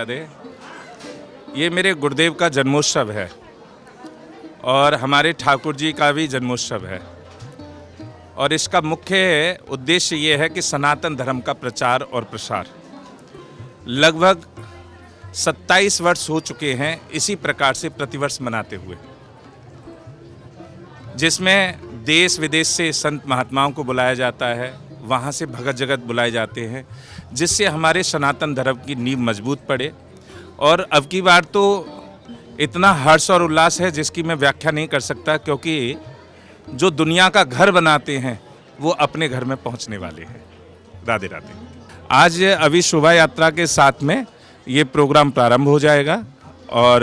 राधे। ये मेरे गुरुदेव का जन्मोत्सव है और हमारे ठाकुर जी का भी जन्मोत्सव है और इसका मुख्य उद्देश्य ये है कि सनातन धर्म का प्रचार और प्रसार। लगभग 27 वर्ष हो चुके हैं इसी प्रकार से प्रतिवर्ष मनाते हुए, जिसमें देश विदेश से संत महात्माओं को बुलाया जाता है, वहाँ से भगत जगत बुलाए जाते हैं, जिससे हमारे सनातन धर्म की नींव मजबूत पड़े। और अब की बार तो इतना हर्ष और उल्लास है जिसकी मैं व्याख्या नहीं कर सकता, क्योंकि जो दुनिया का घर बनाते हैं वो अपने घर में पहुंचने वाले हैं। राधे राधे। आज अभी शोभा यात्रा के साथ में ये प्रोग्राम प्रारंभ हो जाएगा और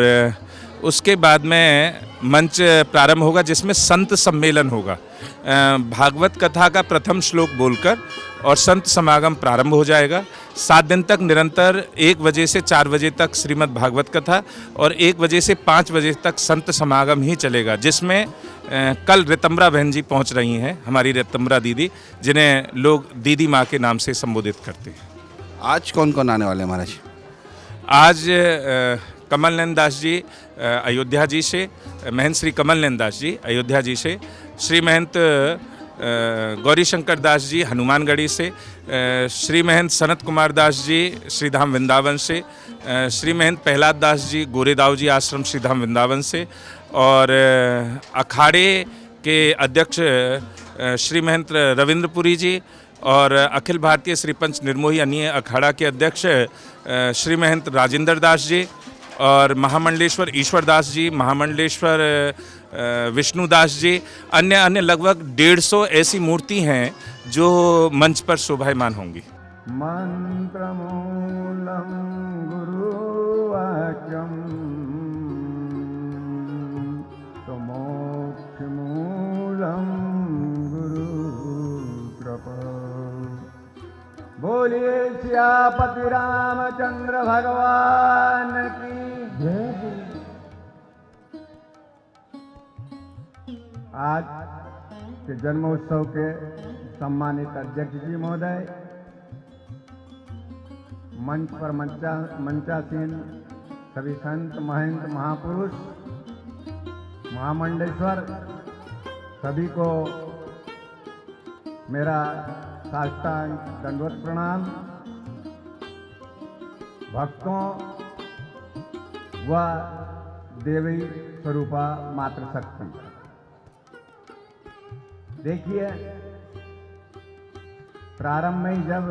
उसके बाद में मंच प्रारंभ होगा जिसमें संत सम्मेलन होगा। भागवत कथा का प्रथम श्लोक बोलकर और संत समागम प्रारंभ हो जाएगा। 7 दिन तक निरंतर 1 बजे से 4 बजे तक श्रीमद् भागवत कथा और 1 बजे से 5 बजे तक संत समागम ही चलेगा, जिसमें कल रितम्बरा बहन जी पहुंच रही हैं, हमारी रितम्बरा दीदी, जिन्हें लोग दीदी माँ के नाम से संबोधित करते हैं। आज कौन कौन आने वाले हैं महाराज? आज कमल नयन दास जी अयोध्या जी से, महंत श्री कमल नयन दास जी अयोध्या जी से, श्री महंत गौरी शंकर दास जी हनुमानगढ़ी से, श्री महंत सनत कुमार दास जी श्रीधाम वृंदावन से, श्री महंत प्रहलाद दास जी गोरेदाव जी आश्रम श्रीधाम वृंदावन से, और अखाड़े के अध्यक्ष श्री महंत रविंद्रपुरी जी और अखिल भारतीय श्री पंच निर्मोही अन्य अखाड़ा के अध्यक्ष श्री महंत राजेंद्र दास जी और महामंडलेश्वर ईश्वर दास जी, महामंडलेश्वर विष्णु दास जी, अन्य लगभग 150 ऐसी मूर्ति हैं जो मंच पर शोभायमान होंगी। मंत्रमूलम गुरुवाक्यम मोक्षमूलम गुरुकृपा। बोलिए सियापति रामचंद्र भगवान की जय। आज के जन्मोत्सव के सम्मानित अध्यक्ष जी महोदय, मंच पर मंचासीन सभी संत महंत महापुरुष महामंडलेश्वर, सभी को मेरा साष्टांग दंडवत प्रणाम। भक्तों व देवी स्वरूपा मातृशक्ति, देखिए प्रारंभ में ही जब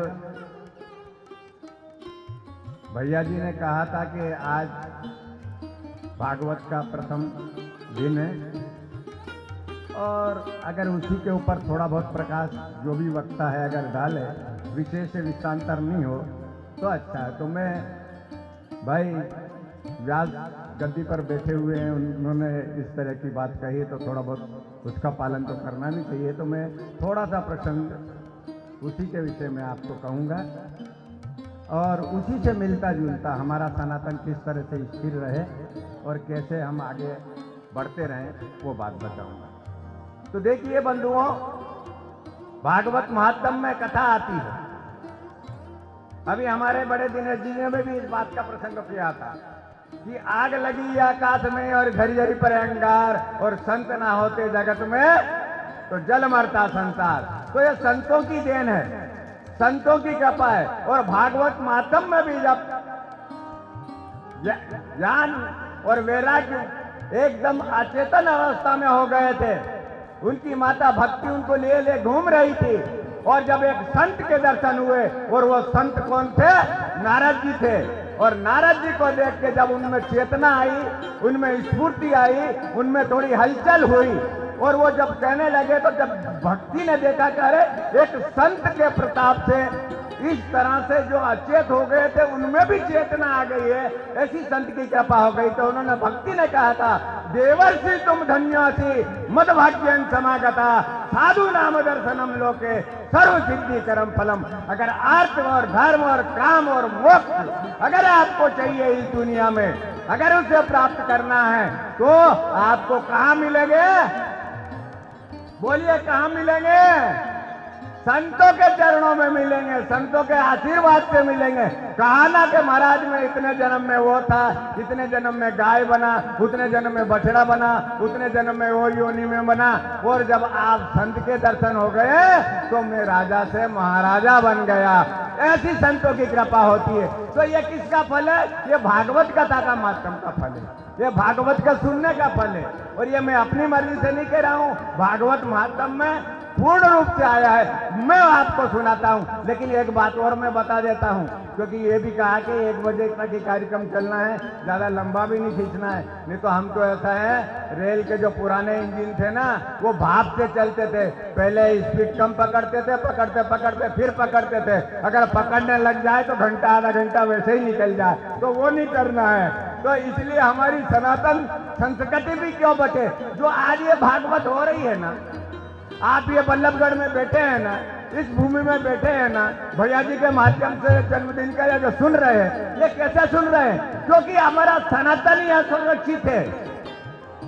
भैया जी ने कहा था कि आज भागवत का प्रथम दिन है और अगर उसी के ऊपर थोड़ा बहुत प्रकाश जो भी वक्ता है अगर डाले, विशेष से विस्तांतर नहीं हो तो अच्छा है। तो मैं भाई व्यास गद्दी पर बैठे हुए हैं, उन्होंने इस तरह की बात कही तो थोड़ा बहुत उसका पालन तो करना भी चाहिए। तो मैं थोड़ा सा प्रसंग उसी के विषय में आपको कहूँगा और उसी से मिलता जुलता हमारा सनातन किस तरह से स्थिर रहे और कैसे हम आगे बढ़ते रहें वो बात बताऊँगा। तो देखिए बंधुओं, भागवत महात्म में कथा आती है। अभी हमारे बड़े दिनेश जी ने भी इस बात का प्रसंग किया था कि आग लगी आकाश में और घड़ी घड़ी पर अंगार और संत ना होते जगत में तो जल मरता संसार। तो ये संतों की देन है, संतों की कृपा है। और भागवत महात्म में भी जब ज्ञान और वैराग्य एकदम अचेतन अवस्था में हो गए थे, उनकी माता भक्ति उनको ले घूम रही थी और जब एक संत के दर्शन हुए, और वो संत कौन थे? नारद जी थे। और नारद जी को देख के जब उनमें चेतना आई, उनमें स्फूर्ति आई, उनमें थोड़ी हलचल हुई और वो जब कहने लगे तो जब भक्ति ने देखा कि अरे एक संत के प्रताप से इस तरह से जो अचेत हो गए थे उनमें भी चेतना आ गई है, ऐसी संत की कृपा हो गई। तो उन्होंने भक्ति ने कहा था, देवर्षि तुम धन्योसी मद भाग्यं समागता साधु नाम दर्शनम लोके सर्व सिद्धि करम फलम। अगर अर्थ और धर्म और काम और मोक्ष अगर आपको चाहिए इस दुनिया में, अगर उसे प्राप्त करना है तो आपको कहाँ मिलेंगे? बोलिए कहाँ मिलेंगे? संतों के चरणों में मिलेंगे, संतों के आशीर्वाद से मिलेंगे। कहा ना कि महाराज में इतने जन्म में वो था, इतने जन्म में गाय बना, उतने जन्म में बछड़ा बना, उतने जन्म में वो योनि में बना, और जब आप संत के दर्शन हो गए तो मैं राजा से महाराजा बन गया। ऐसी संतों की कृपा होती है। तो ये किसका फल है? ये भागवत कथा का माध्यम का फल है, ये भागवत का सुनने का फल है। और ये मैं अपनी मर्जी से नहीं कह रहा हूँ, भागवत महात्म में पूर्ण रूप से आया है। मैं आपको सुनाता हूं, लेकिन एक बात और मैं बता देता हूं, क्योंकि ये भी कहा कि 1 बजे तक ही कार्यक्रम चलना है, ज्यादा लंबा भी नहीं खींचना है। नहीं तो हम तो ऐसा है, रेल के जो पुराने इंजन थे ना, वो भाप से चलते थे। पहले स्पीड कम पकड़ते थे, पकड़ते पकड़ते फिर पकड़ते थे। अगर पकड़ने लग जाए तो घंटा आधा घंटा वैसे ही निकल जाए, तो वो नहीं करना है। तो इसलिए हमारी सनातन संस्कृति भी क्यों बचे। जो आज ये भागवत हो रही है ना, आप ये बल्लभगढ़ में बैठे हैं ना, इस भूमि में बैठे हैं ना, भैया जी के माध्यम से जन्मदिन का जो सुन रहे हैं, ये कैसे सुन रहे हैं? क्योंकि हमारा सनातन यहाँ सुरक्षित है।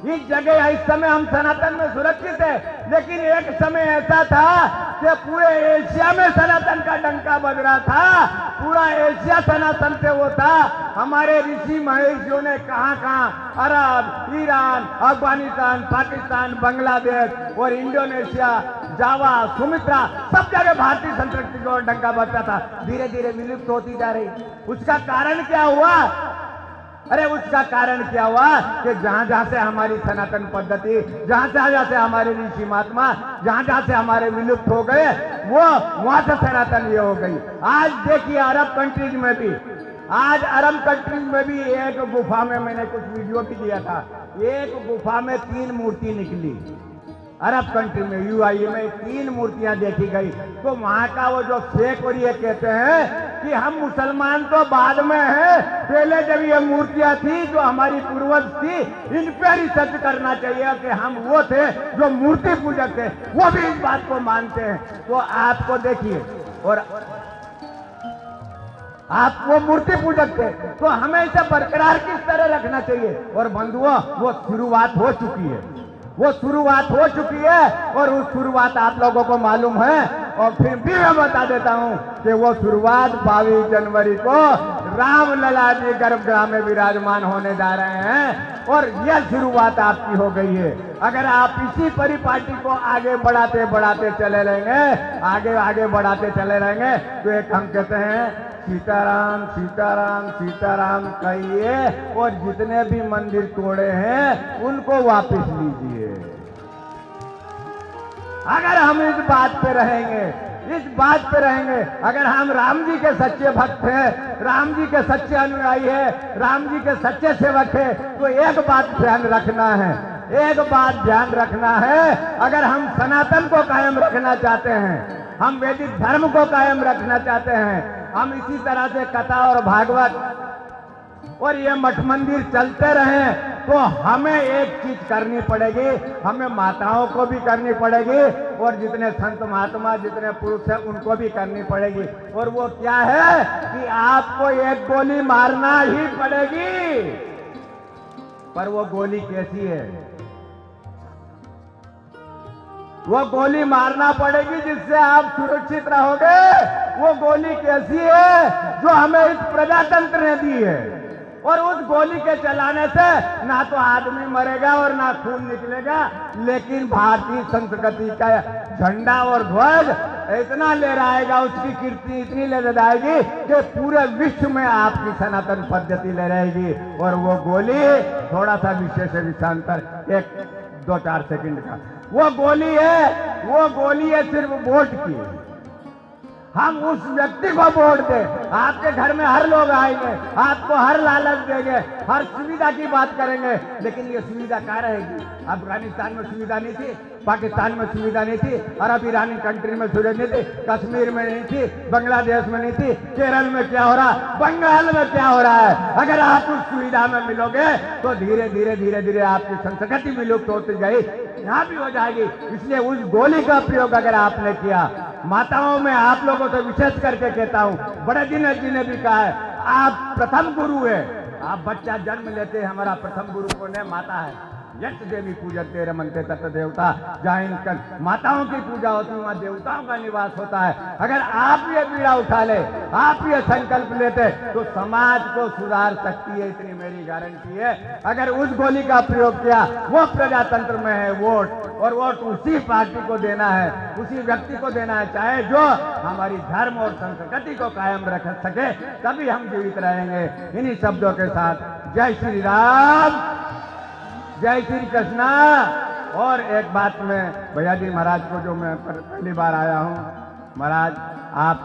इस जगह इस समय हम सनातन में सुरक्षित है। लेकिन एक समय ऐसा था कि पूरे एशिया में सनातन का डंका बज रहा था, पूरा एशिया सनातन से वो था। हमारे ऋषि महर्षियों ने कहां कहां, अरब, ईरान, अफगानिस्तान, पाकिस्तान, बांग्लादेश और इंडोनेशिया, जावा, सुमित्रा, सब जगह भारतीय संस्कृति को डंका बजता था। धीरे धीरे विलुप्त होती जा रही। उसका कारण क्या हुआ? अरे उसका कारण क्या हुआ कि जहां जहां से हमारी सनातन पद्धति, जहां जहां से हमारे ऋषि महात्मा, जहां जहां से हमारे विलुप्त हो गए, वो वहां से सनातन ये हो गई। आज देखिए अरब कंट्रीज में भी, आज अरब कंट्रीज में भी एक गुफा में, मैंने कुछ वीडियो भी दिया था, एक गुफा में 3 मूर्ति निकली। अरब कंट्री में, यूएई में 3 मूर्तियां देखी गई। तो वहां का वो जो शेख और ये कहते हैं कि हम मुसलमान तो बाद में हैं, पहले जब ये मूर्तियां थी जो हमारी पूर्वज थी, इन पे रिसर्च करना चाहिए कि हम वो थे जो मूर्ति पूजक थे। वो भी इस बात को मानते हैं। तो आपको देखिए, और आप वो मूर्ति पूजक थे, तो हमें इसे बरकरार किस तरह रखना चाहिए। और बंधुओं, वो शुरुआत हो चुकी है, वो शुरुआत हो चुकी है, और उस शुरुआत आप लोगों को मालूम है। और फिर भी मैं बता देता हूं कि वो शुरुआत 22 जनवरी को रामलला जी गर्भगृह में विराजमान होने जा रहे हैं, और यह शुरुआत आपकी हो गई है। अगर आप इसी परिपाटी को आगे बढ़ाते बढ़ाते चले रहेंगे, आगे आगे बढ़ाते चले रहेंगे, तो एक हम कहते हैं सीताराम सीताराम सीताराम कहिए, और जितने भी मंदिर तोड़े हैं उनको वापस लीजिए। अगर हम इस बात पे रहेंगे, इस बात पे रहेंगे, अगर हम राम जी के सच्चे भक्त हैं, राम जी के सच्चे अनुयायी हैं, राम जी के सच्चे सेवक हैं, तो एक बात ध्यान रखना है, एक बात ध्यान रखना है। अगर हम सनातन को कायम रखना चाहते हैं, हम वैदिक धर्म को कायम रखना चाहते हैं, हम इसी तरह से कथा और भागवत और ये मठ मंदिर चलते रहें, तो हमें एक चीज करनी पड़ेगी, हमें माताओं को भी करनी पड़ेगी, और जितने संत महात्मा, जितने पुरुष हैं, उनको भी करनी पड़ेगी। और वो क्या है कि आपको एक गोली मारना ही पड़ेगी। पर वो गोली कैसी है? वो गोली मारना पड़ेगी जिससे आप सुरक्षित रहोगे। वो गोली कैसी है? जो हमें इस प्रजातंत्र ने दी है। और उस गोली के चलाने से ना तो आदमी मरेगा और ना खून निकलेगा, लेकिन भारतीय संस्कृति का झंडा और ध्वज इतना लहराएगा, उसकी कीर्ति इतनी ले जाएगी कि पूरे विश्व में आपकी सनातन पद्धति लहराएगी। और वो गोली, थोड़ा सा विशेष विषांतर 1-2-4 सेकंड का, वो गोली है, वो गोली है सिर्फ वोट की। हम उस व्यक्ति को वोट दें, आपके घर में हर लोग आएंगे, आपको हर लालच देंगे, हर सुविधा की बात करेंगे, लेकिन ये सुविधा कहाँ रहेगी? अफगानिस्तान में सुविधा नहीं थी, पाकिस्तान में सुविधा नहीं थी, अरब ईरानी कंट्री में सुविधा नहीं थी, कश्मीर में नहीं थी, बांग्लादेश में नहीं थी, केरल में क्या हो रहा, बंगाल में क्या हो रहा है। अगर आप उस सुविधा में मिलोगे तो धीरे धीरे धीरे धीरे आपकी संस्कृति विलुप्त होती गई, यहाँ भी हो जाएगी। इसलिए उस गोली का प्रयोग अगर आपने किया, माताओं में आप लोगों से विशेष करके कहता हूँ, बड़े दिनेश जी ने भी कहा है, आप प्रथम गुरु है। आप बच्चा जन्म लेते, हमारा प्रथम गुरु कौन है? माता है। यत देवी पूजते रमनते तत् देवता, जहाँ इन माताओं की पूजा होती है वहाँ देवताओं का निवास होता है। अगर आप ये बीड़ा उठा ले, आप ये संकल्प लेते तो समाज को सुधार सकती है, इतनी मेरी गारंटी है। अगर उस गोली का प्रयोग किया, वो प्रजातंत्र में है वोट, और वोट उसी पार्टी को देना है, उसी व्यक्ति को देना है, चाहे जो हमारी धर्म और संस्कृति को कायम रख सके, तभी हम जीवित रहेंगे। इन्हीं शब्दों के साथ जय श्री राम, जय श्री कृष्णा। और एक बात में भैया जी महाराज को, जो मैं पहली बार आया हूँ, महाराज आप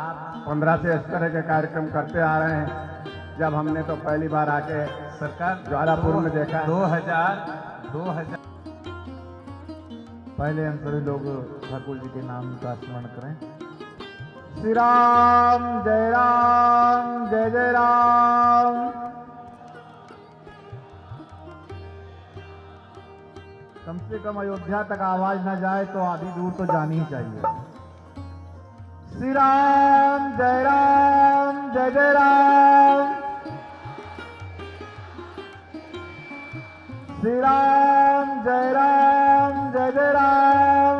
15 से इस तरह के कार्यक्रम करते आ रहे हैं। जब हमने तो पहली बार आके सरकार ज्वालापुर में देखा 2000 पहले हम सभी लोग ठाकुर जी के नाम का स्मरण करें। श्री राम जय राम, जय जय राम। कम से कम अयोध्या तक आवाज न जाए तो आधी दूर तो जानी ही चाहिए। श्री राम जय राम, जय जय राम। श्री राम जय राम, जय जय राम।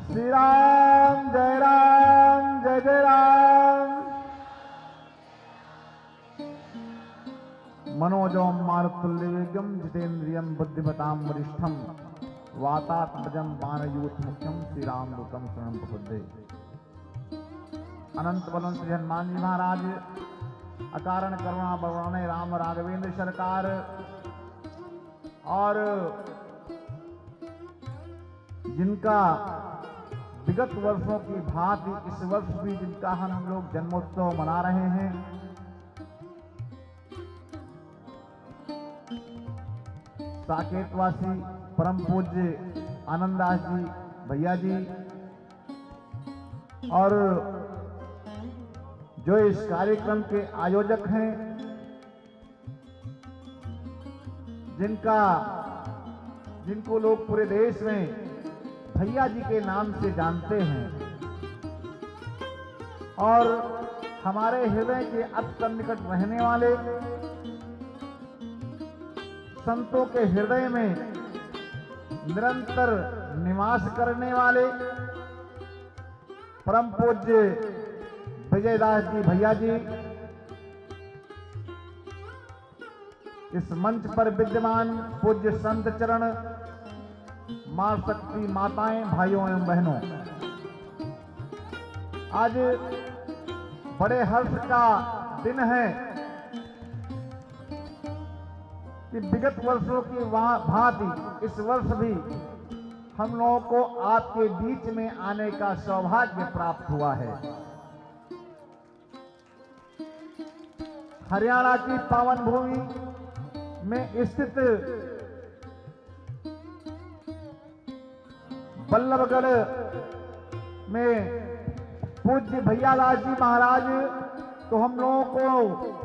श्री राम जय राम, जय जय राम। मनोजवम मारुतुल्यवेगम जितेन्द्रियम बुद्धिमताम वरिष्ठम वातात्मजम बाणयूथ मुख्यम श्री राम दूतम शरणम प्रपद्ये। अनंत बलन श्री हनुमान जी महाराज, अकारण करुणा बरवाने राम राघवेंद्र सरकार, और जिनका विगत वर्षों की भांति इस वर्ष भी जिनका हम लोग जन्मोत्सव मना रहे हैं, साकेतवासी परम पूज्य आनंददास जी भैया जी, और जो इस कार्यक्रम के आयोजक हैं, जिनको लोग पूरे देश में भैया जी के नाम से जानते हैं, और हमारे हृदय के अति निकट रहने वाले, संतों के हृदय में निरंतर निवास करने वाले परम पूज्य विजयदास जी भैया जी, इस मंच पर विद्यमान पूज्य संत चरण, मां शक्ति माताएं, भाइयों एवं बहनों, आज बड़े हर्ष का दिन है कि विगत वर्षों की भांति इस वर्ष भी हम लोगों को आपके बीच में आने का सौभाग्य प्राप्त हुआ है। हरियाणा की पावन भूमि में स्थित बल्लभगढ़ में पूज्य भैयादास जी महाराज, तो हम लोगों को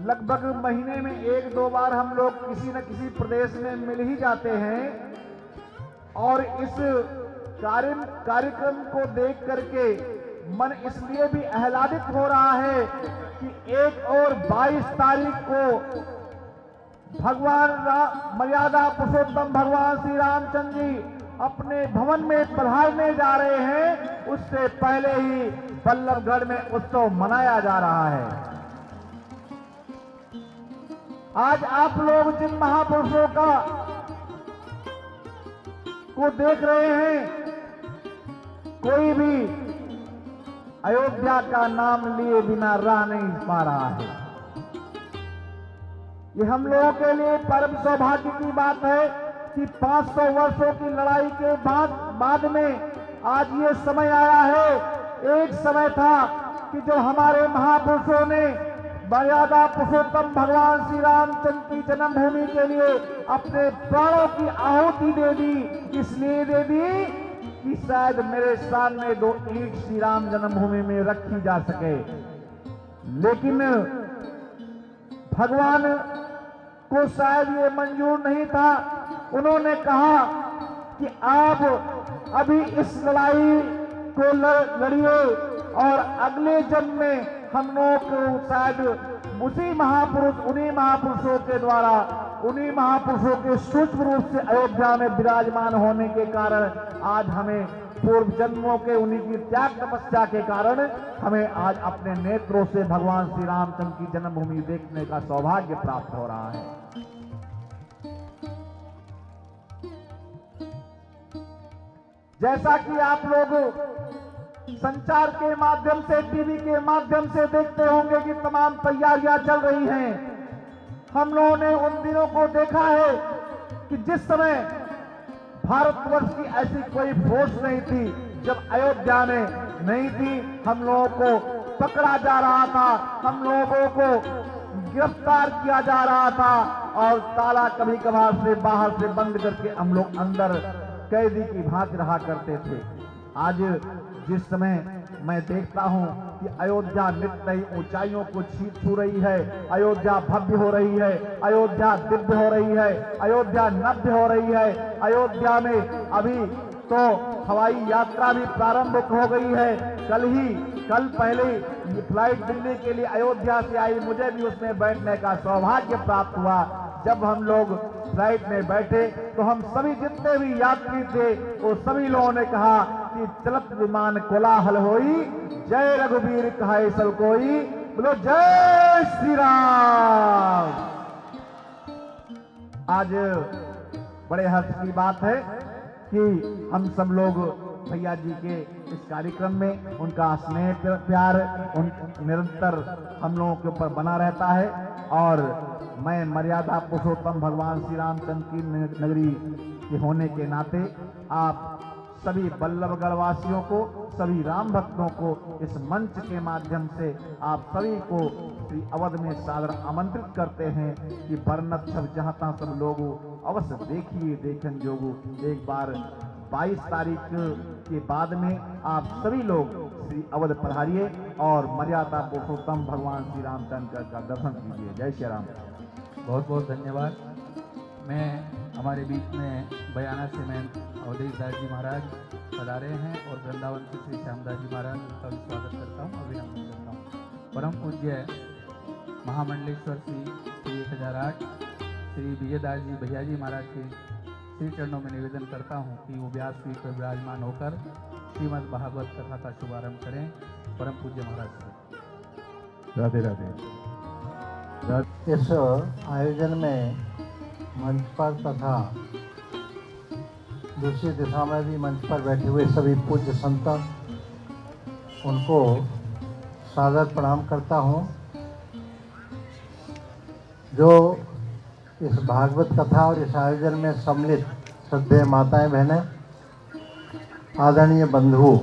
लगभग महीने में 1-2 बार हम लोग किसी न किसी प्रदेश में मिल ही जाते हैं, और इस कार्यक्रम को देख करके मन इसलिए भी आह्लादित हो रहा है कि 1 और 22 तारीख को भगवान मर्यादा पुरुषोत्तम भगवान श्री रामचंद्र जी अपने भवन में पधारने जा रहे हैं। उससे पहले ही बल्लभगढ़ में उत्सव मनाया जा रहा है। आज आप लोग जिन महापुरुषों को देख रहे हैं, कोई भी अयोध्या का नाम लिए बिना रह नहीं पा रहा है। ये हम लोगों के लिए परम सौभाग्य की बात है कि 500 वर्षों की लड़ाई के बाद में आज ये समय आया है। एक समय था कि जो हमारे महापुरुषों ने मर्यादा पुरुषोत्तम भगवान श्री रामचंद्र की जन्मभूमि के लिए अपने प्राणों की आहुति दे दी। इसलिए दे दी कि शायद मेरे सामने 2 ईंट श्री राम जन्मभूमि में रखी जा सके, लेकिन भगवान को शायद ये मंजूर नहीं था। उन्होंने कहा कि आप अभी इस लड़ाई को लड़िए और अगले जन्म में हम लोग को शायद उसी महापुरुष, उन्हीं महापुरुषों के द्वारा, उन्हीं महापुरुषों के सूक्ष्म रूप से अयोध्या में विराजमान होने के कारण आज हमें पूर्व जन्मों के उन्हीं की त्याग तपस्या के कारण हमें आज अपने नेत्रों से भगवान श्री रामचंद्र की जन्मभूमि देखने का सौभाग्य प्राप्त हो रहा है। जैसा कि आप लोग संचार के माध्यम से, टीवी के माध्यम से देखते होंगे कि तमाम तैयारियां चल रही हैं। हम लोगों ने उन दिनों को देखा है कि जिस समय भारतवर्ष की ऐसी कोई फोर्स नहीं थी, जब अयोध्या में नहीं थी, हम लोगों को पकड़ा जा रहा था, हम लोगों को गिरफ्तार किया जा रहा था और ताला कभी कभार से बाहर से बंद करके हम लोग अंदर कैदी की भांति रहा करते थे। आज जिस समय मैं देखता हूं कि अयोध्या नित्य नई ऊंचाइयों को छू रही है, अयोध्या भव्य हो रही है, अयोध्या दिव्य हो रही है, अयोध्या नव्य हो रही है, अयोध्या में अभी तो हवाई यात्रा भी प्रारंभ हो गई है। कल पहले ये फ्लाइट दिल्ली के लिए अयोध्या से आई, मुझे भी उसमें बैठने का सौभाग्य प्राप्त हुआ। जब हम लोग फ्लाइट में बैठे तो हम सभी जितने भी यात्री थे वो सभी लोगों ने कहा कि चलत विमान कोलाहल होई, जय रघुवीर कहाय सब कोई, बोलो जय श्री राम। आज बड़े हर्ष की बात है कि हम सब लोग भैया जी के इस कार्यक्रम में उनका स्नेह प्यार निरंतर हम लोगों के ऊपर बना रहता है और मैं मर्यादा पुरुषोत्तम भगवान श्री रामचंद्र की नगरी के होने के नाते आप सभी बल्लभगढ़ वासियों को, सभी राम भक्तों को इस मंच के माध्यम से आप सभी को श्री अवध में सादर आमंत्रित करते हैं कि बरनत सब जहाँ तहाँ सब लोग अवश्य देखिए, देखन जोगु। एक बार 22 तारीख के बाद में आप सभी लोग श्री अवध पधारिए और मर्यादा पुरुषोत्तम भगवान श्री रामचंद्र का दर्शन कीजिए। जय श्री राम। बहुत बहुत धन्यवाद। मैं हमारे बीच में बयाना से मैं अवधेश दास जी महाराज पधारे हैं और वृंदावन से श्री श्यामदास जी महाराज का भी स्वागत करता हूँ, अभिनंदन करता हूँ। परम पूज्य महामंडलेश्वर श्री 1008 श्री विजयदास जी भैया जी महाराज के श्री चरणों में निवेदन करता हूँ कि वो व्यासपीठ पर विराजमान होकर श्रीमद् भागवत कथा का शुभारंभ करें। परम पूज्य महाराज से राधे राधे। इस आयोजन में मंच पर तथा दूसरी दिशा में भी मंच पर बैठे हुए सभी पूज्य संत, उनको सादर प्रणाम करता हूँ। जो इस भागवत कथा और इस आयोजन में सम्मिलित श्रद्धेय माताएं बहनें, आदरणीय बंधु,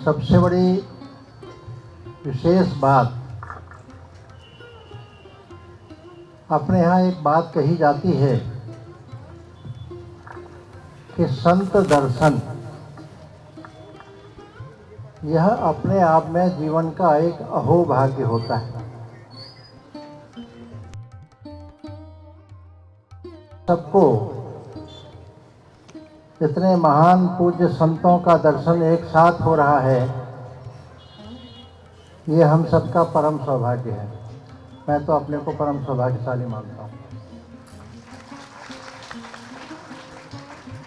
सबसे बड़ी विशेष बात, अपने यहाँ एक बात कही जाती है कि संत दर्शन यह अपने आप में जीवन का एक अहोभाग्य होता है। सबको इतने महान पूज्य संतों का दर्शन एक साथ हो रहा है, ये हम सबका परम सौभाग्य है। मैं तो अपने को परम सौभाग्यशाली मानता हूँ।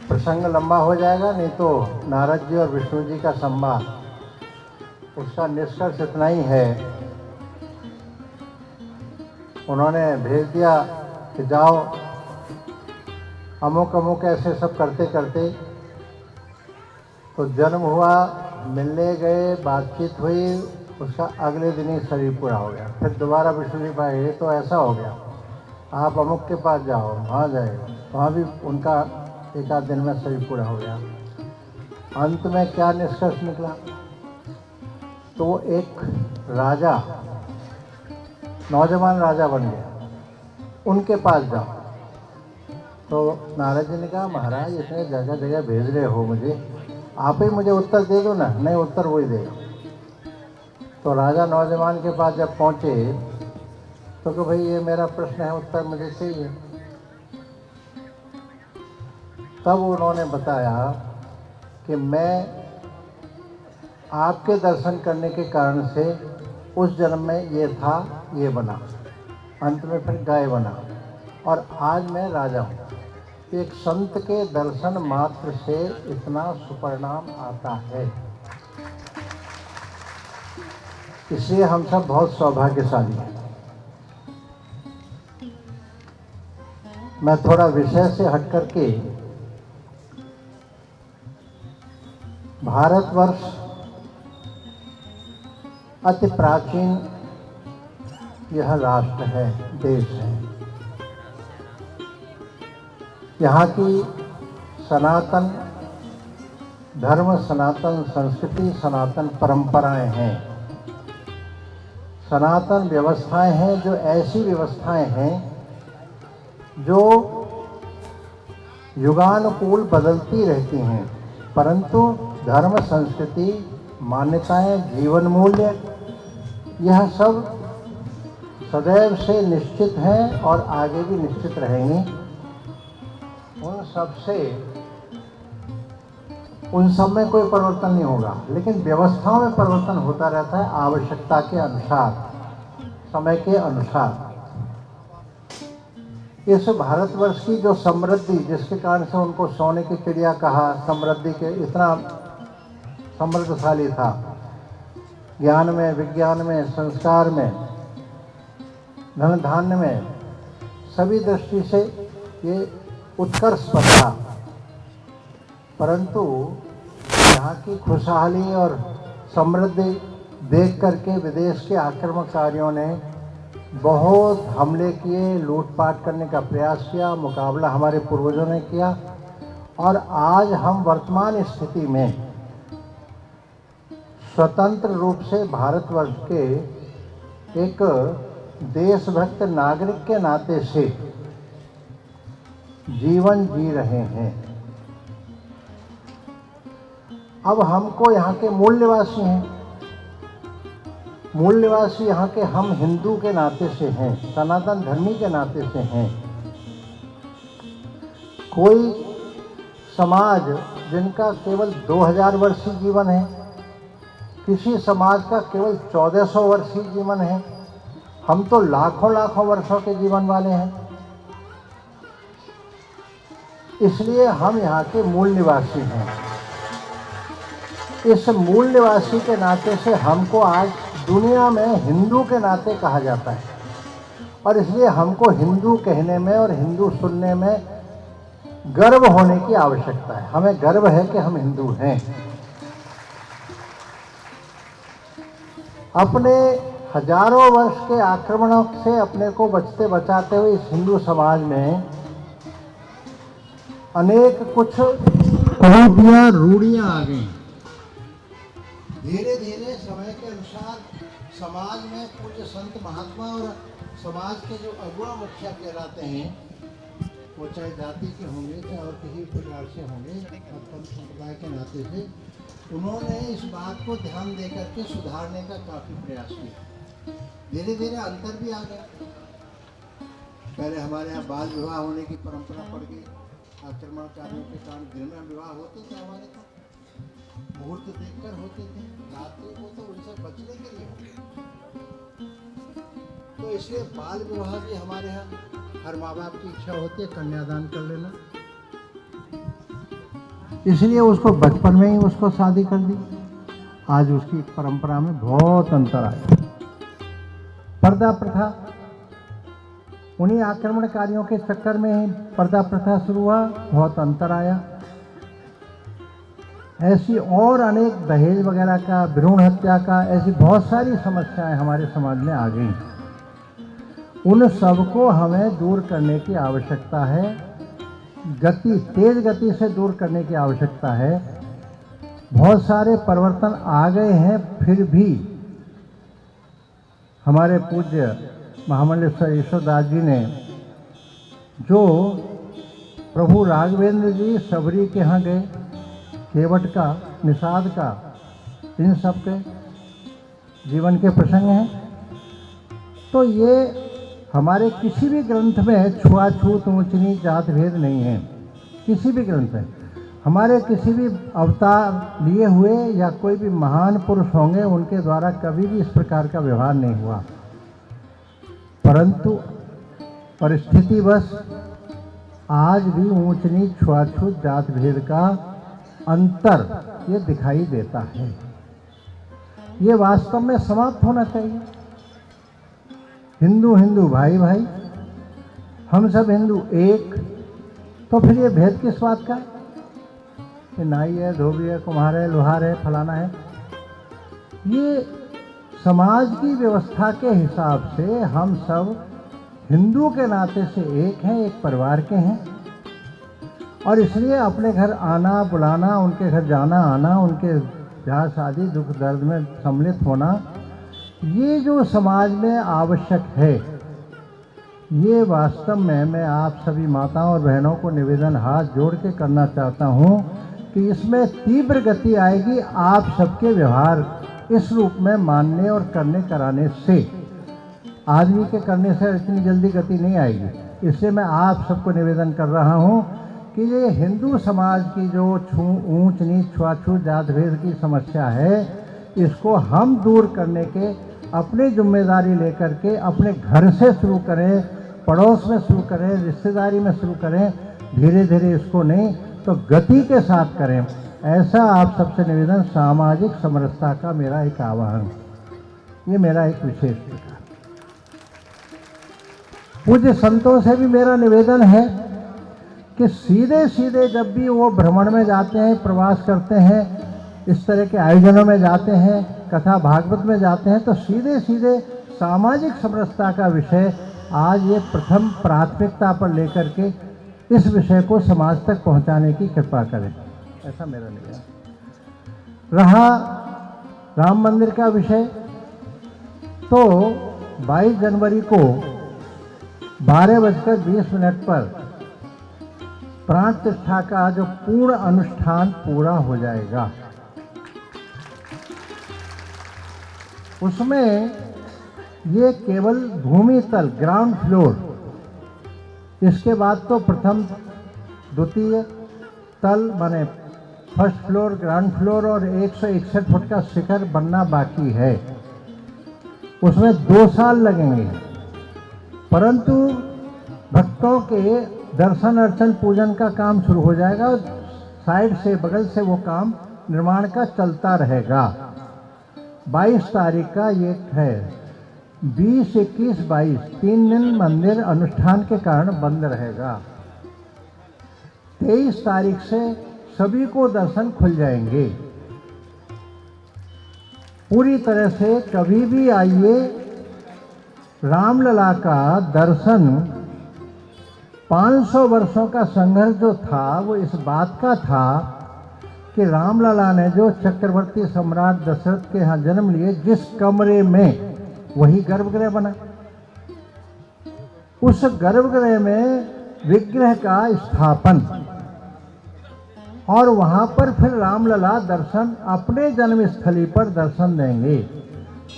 प्रसंग लंबा हो जाएगा, नहीं तो नारद जी और विष्णु जी का संवाद, उसका निष्कर्ष इतना ही है, उन्होंने भेज दिया कि जाओ अमुक अमुक ऐसे सब करते करते, तो जन्म हुआ, मिलने गए, बातचीत हुई, उसका अगले दिन ही शरीर पूरा हो गया। फिर दोबारा विष्णु जी पाए, ये तो ऐसा हो गया, आप अमुक के पास जाओ, वहाँ जाए, वहाँ भी उनका एक आध दिन में शरीर पूरा हो गया। अंत में क्या निष्कर्ष निकला? तो वो एक राजा, नौजवान राजा बन गया, उनके पास जाओ। तो नारद जी ने कहा, महाराज इतने जगह जगह भेज रहे हो मुझे, आप ही मुझे उत्तर दे दो ना। नहीं, उत्तर वही देगा। तो राजा नौजवान के पास जब पहुँचे तो कि भाई ये मेरा प्रश्न है, उत्तर मुझे चाहिए। तब उन्होंने बताया कि मैं आपके दर्शन करने के कारण से उस जन्म में ये था, ये बना, अंत में फिर गाय बना और आज मैं राजा हूँ। एक संत के दर्शन मात्र से इतना सुपरिणाम आता है, इसलिए हम सब बहुत सौभाग्यशाली हैं। मैं थोड़ा विषय से हट करके भारतवर्ष अति प्राचीन यह राष्ट्र है, देश है। यहाँ की सनातन धर्म, सनातन संस्कृति, सनातन परंपराएं हैं, सनातन व्यवस्थाएं हैं, जो ऐसी व्यवस्थाएं हैं जो युगानुकूल बदलती रहती हैं, परंतु धर्म, संस्कृति, मान्यताएं, जीवन मूल्य, यह सब सदैव से निश्चित हैं और आगे भी निश्चित रहेंगी। उन सब में कोई परिवर्तन नहीं होगा, लेकिन व्यवस्थाओं में परिवर्तन होता रहता है, आवश्यकता के अनुसार, समय के अनुसार। इस भारतवर्ष की जो समृद्धि, जिसके कारण से उनको सोने की चिड़िया कहा, समृद्धि के इतना समृद्धशाली था, ज्ञान में, विज्ञान में, संस्कार में, धन धान्य में, सभी दृष्टि से ये उत्कर्ष पर था। परंतु यहाँ की खुशहाली और समृद्धि देख करके विदेश के आक्रमणकारियों ने बहुत हमले किए, लूटपाट करने का प्रयास किया, मुकाबला हमारे पूर्वजों ने किया और आज हम वर्तमान स्थिति में स्वतंत्र रूप से भारतवर्ष के एक देशभक्त नागरिक के नाते से जीवन जी रहे हैं। अब हमको यहाँ के मूल निवासी हैं, मूल निवासी यहाँ के हम हिंदू के नाते से हैं, सनातन धर्मी के नाते से हैं। कोई समाज जिनका केवल 2000 वर्षीय जीवन है, किसी समाज का केवल 1400 वर्षीय जीवन है, हम तो लाखों लाखों वर्षों के जीवन वाले हैं। इसलिए हम यहाँ के मूल निवासी हैं। इस मूल निवासी के नाते से हमको आज दुनिया में हिंदू के नाते कहा जाता है और इसलिए हमको हिंदू कहने में और हिंदू सुनने में गर्व होने की आवश्यकता है। हमें गर्व है कि हम हिंदू हैं। अपने हजारों वर्ष के आक्रमणों से अपने को बचते बचाते हुए इस हिंदू समाज में अनेक कुछ कुरीतियां, रूढ़ियां आ गई। धीरे धीरे समय के अनुसार समाज में पूज्य संत महात्मा और समाज के जो अगुआ मुखिया कहलाते हैं, वो चाहे जाति के होंगे चाहे और किसी प्रकार से होंगे, पंथ संप्रदाय के नाते से उन्होंने इस बात को ध्यान दे करके सुधारने का काफ़ी प्रयास किया। धीरे धीरे अंतर भी आ गया। पहले हमारे यहाँ बाल विवाह होने की परंपरा पड़ गई, आक्रमणकारियों के कारण दिन में विवाह होते थे, हमारे तो मुहूर्त देखकर होते थे, रात्रि को तो उनसे बचने के लिए होते। तो इसलिए बाल विवाह भी हमारे यहाँ हर माँ बाप की इच्छा होती है कन्यादान कर लेना, इसलिए उसको बचपन में ही उसको शादी कर दी। आज उसकी परंपरा में बहुत अंतर आया। पर्दा प्रथा, उन्हीं आक्रमणकारियों के चक्कर में ही पर्दा प्रथा शुरू हुआ, बहुत अंतर आया। ऐसी और अनेक दहेज वगैरह का, भ्रूण हत्या का, ऐसी बहुत सारी समस्याएं हमारे समाज में आ गई। उन सबको हमें दूर करने की आवश्यकता है, तेज गति से दूर करने की आवश्यकता है। बहुत सारे परिवर्तन आ गए हैं, फिर भी हमारे पूज्य महामंडलेश्वर ईश्वरदास जी ने जो प्रभु राघवेंद्र जी सबरी के यहाँ गए, केवट का, निषाद का, इन सब के जीवन के प्रसंग हैं। तो ये हमारे किसी भी ग्रंथ में छुआछूत, ऊंच नीच, जात भेद नहीं है, किसी भी ग्रंथ में। हमारे किसी भी अवतार लिए हुए या कोई भी महान पुरुष होंगे उनके द्वारा कभी भी इस प्रकार का व्यवहार नहीं हुआ, परंतु परिस्थितिवश आज भी ऊंच नीच छुआछूत जात भेद का अंतर ये दिखाई देता है। ये वास्तव में समाप्त होना चाहिए। हिंदू हिंदू भाई भाई, हम सब हिंदू एक, तो फिर ये भेद किस बात का? ये नाई है, धोबी है, कुम्हार है, लोहार है, फलाना है। ये समाज की व्यवस्था के हिसाब से हम सब हिंदू के नाते से एक हैं, एक परिवार के हैं, और इसलिए अपने घर आना बुलाना, उनके घर जाना आना, उनके जहाँ शादी दुख दर्द में सम्मिलित होना, ये जो समाज में आवश्यक है, ये वास्तव में मैं आप सभी माताओं और बहनों को निवेदन हाथ जोड़ के करना चाहता हूँ कि इसमें तीव्र गति आएगी आप सबके व्यवहार इस रूप में मानने और करने कराने से। आदमी के करने से इतनी जल्दी गति नहीं आएगी। इसलिए मैं आप सबको निवेदन कर रहा हूँ कि ये हिंदू समाज की जो ऊंच नीच छुआछूत जात भेद की समस्या है, इसको हम दूर करने के अपनी जिम्मेदारी लेकर के अपने घर से शुरू करें, पड़ोस में शुरू करें, रिश्तेदारी में शुरू करें, धीरे धीरे इसको नहीं तो गति के साथ करें। ऐसा आप सबसे निवेदन, सामाजिक समरसता का मेरा एक आह्वान, ये मेरा एक विशेष प्रकार। पूज्य संतों से भी मेरा निवेदन है कि सीधे सीधे जब भी वो भ्रमण में जाते हैं, प्रवास करते हैं, इस तरह के आयोजनों में जाते हैं, कथा भागवत में जाते हैं, तो सीधे सीधे सामाजिक समरसता का विषय आज ये प्रथम प्राथमिकता पर लेकर के इस विषय को समाज तक पहुंचाने की कृपा करें, ऐसा मेरा निवेदन। रहा राम मंदिर का विषय, तो 22 जनवरी को 12:20 पर प्राण प्रतिष्ठा का जो पूर्ण अनुष्ठान पूरा हो जाएगा, उसमें ये केवल भूमि तल ग्राउंड फ्लोर, इसके बाद तो प्रथम द्वितीय तल बने फर्स्ट फ्लोर, ग्राउंड फ्लोर और 161 फुट का शिखर बनना बाकी है। उसमें 2 साल लगेंगे, परंतु भक्तों के दर्शन अर्चन पूजन का काम शुरू हो जाएगा और साइड से बगल से वो काम निर्माण का चलता रहेगा। 22 तारीख का ये है, 20, 21, 22 3 दिन मंदिर अनुष्ठान के कारण बंद रहेगा। 23 तारीख से सभी को दर्शन खुल जाएंगे। पूरी तरह से कभी भी आइए, रामलला का दर्शन 500 वर्षों का संघर्ष जो था वो इस बात का था कि रामलला ने जो चक्रवर्ती सम्राट दशरथ के यहाँ जन्म लिए, जिस कमरे में, वही गर्भगृह बना, उस गर्भगृह में विग्रह का स्थापन, और वहां पर फिर रामलला दर्शन अपने जन्मस्थली पर दर्शन देंगे।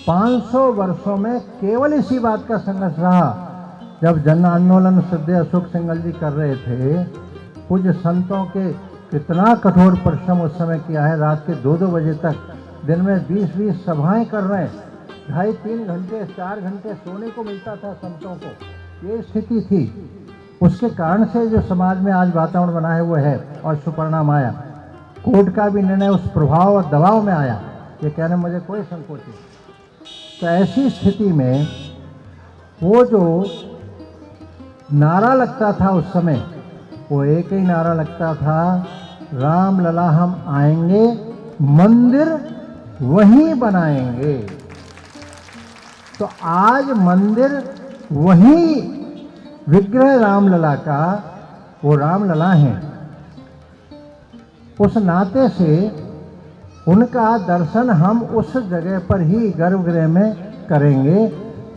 500 वर्षों में केवल इसी बात का संघर्ष रहा। जब जन आंदोलन श्रद्धेय अशोक सिंघल जी कर रहे थे, पूज्य संतों के कितना कठोर परिश्रम उस समय किया है, रात के 2-2 बजे तक, दिन में 20-20 सभाएं कर रहे हैं, 2.5-3 घंटे 4 घंटे सोने को मिलता था संतों को। ये स्थिति थी, उसके कारण से जो समाज में आज वातावरण बना है वो है, और सुपरिणाम आया। कोर्ट का भी निर्णय उस प्रभाव और दबाव में आया, ये कहने में मुझे कोई संकोच नहीं। तो ऐसी स्थिति में वो जो नारा लगता था उस समय, वो एक ही नारा लगता था, रामलला हम आएंगे, मंदिर वहीं बनाएंगे। तो आज मंदिर वहीं, विग्रह रामलला का वो रामलला हैं, उस नाते से उनका दर्शन हम उस जगह पर ही गर्भगृह में करेंगे।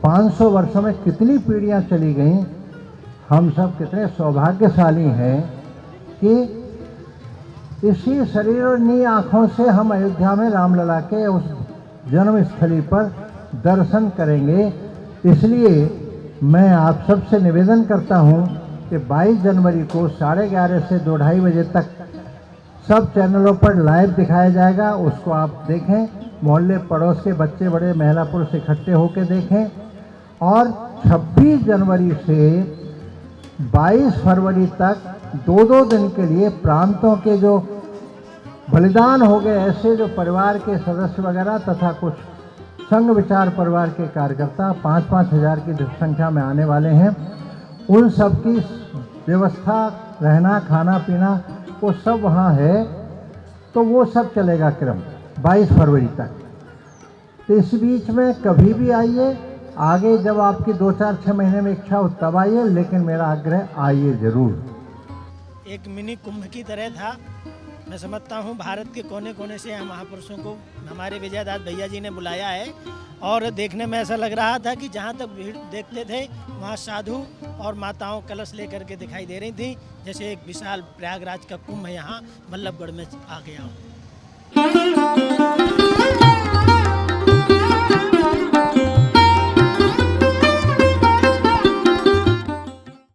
500 वर्षों में कितनी पीढ़ियां चली गईं, हम सब कितने सौभाग्यशाली हैं कि इसी शरीर और नी आँखों से हम अयोध्या में रामलला के उस जन्मस्थली पर दर्शन करेंगे। इसलिए मैं आप सबसे निवेदन करता हूं कि 22 जनवरी को 11:30 से 2-2:30 बजे तक सब चैनलों पर लाइव दिखाया जाएगा, उसको आप देखें। मोहल्ले पड़ोस के बच्चे बड़े महिला पुरुष इकट्ठे होकर देखें। और 26 जनवरी से 22 फरवरी तक 2-2 दिन के लिए प्रांतों के जो बलिदान हो गए, ऐसे जो परिवार के सदस्य वगैरह तथा कुछ संघ विचार परिवार के कार्यकर्ता 5-5 हज़ार की संख्या में आने वाले हैं, उन सब की व्यवस्था, रहना खाना पीना वो सब वहाँ है। तो वो सब चलेगा क्रम 22 फरवरी तक। तो इस बीच में कभी भी आइए, आगे जब आपकी 2-4-6 महीने में इच्छा हो तब आइए, लेकिन मेरा आग्रह आइए ज़रूर। एक मिनी कुंभ की तरह था। मैं समझता हूँ भारत के कोने कोने से हम महापुरुषों को हमारे विजयदास भैया जी ने बुलाया है, और देखने में ऐसा लग रहा था कि जहाँ तक भीड़ देखते थे वहाँ साधु और माताओं कलश लेकर के दिखाई दे रही थी, जैसे एक विशाल प्रयागराज का कुंभ यहाँ बल्लभगढ़ में आ गया हो।